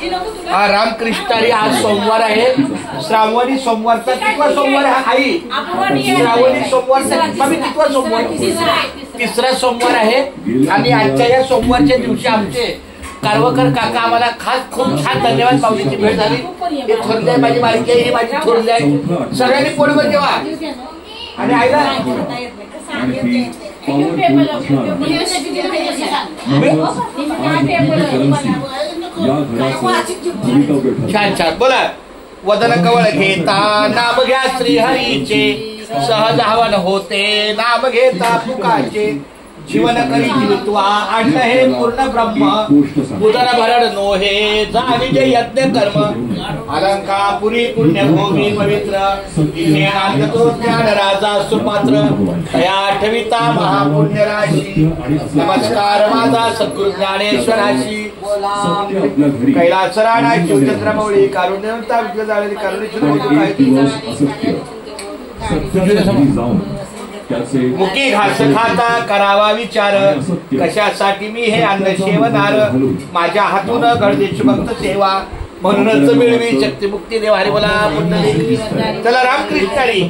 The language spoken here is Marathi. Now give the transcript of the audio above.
हा रामकृष्णारी आज सोमवार आहे। श्रावणी सोमवारचा कितवा सोमवार आहे आई? श्रावणी सोमवारचा कितवा सोमवार? तिसरा सोमवार आहे। आणि आजच्या या सोमवारच्या दिवशी आमचे कारवकर काका आम्हाला खास खूप छान धन्यवाद पावलीची भेट झाली। हे थोरले माझी बारकी आहे, ही माझी थोरली आहे। सगळ्यांनी पोटभर जेवा आणि आईला छान छान बोला। वदन कवळ घेता नाम घ्या श्रीहरीचे, सहज हवन होते नाम घेता फुकाचे। जीवन करी जीवित्वा आणलं हे पूर्ण ब्रह्म, उदर भरड नोहे जाणी जे यज्ञ कर्म। अलंकापुरी पुण्य भोगी पवित्र, इथे आणतो ज्ञान राजा सुपात्र। तया आठविता महापुण्य राशी, नमस्कार माझा सद्गुरु ज्ञानेश्वराशी। कैलास राणा शिवचंद्र मौळी कारुण्यवंता विद्या जाळली मुकी घास खाता करावा विचार, कशासाठी मी हे अन्न सेवनार। माझ्या हातून घडदेची भक्त सेवा, म्हणूनच मिळवी शक्ती मुक्ती देवा। हरी बोला पुण्य। चला रामकृष्ण हरी।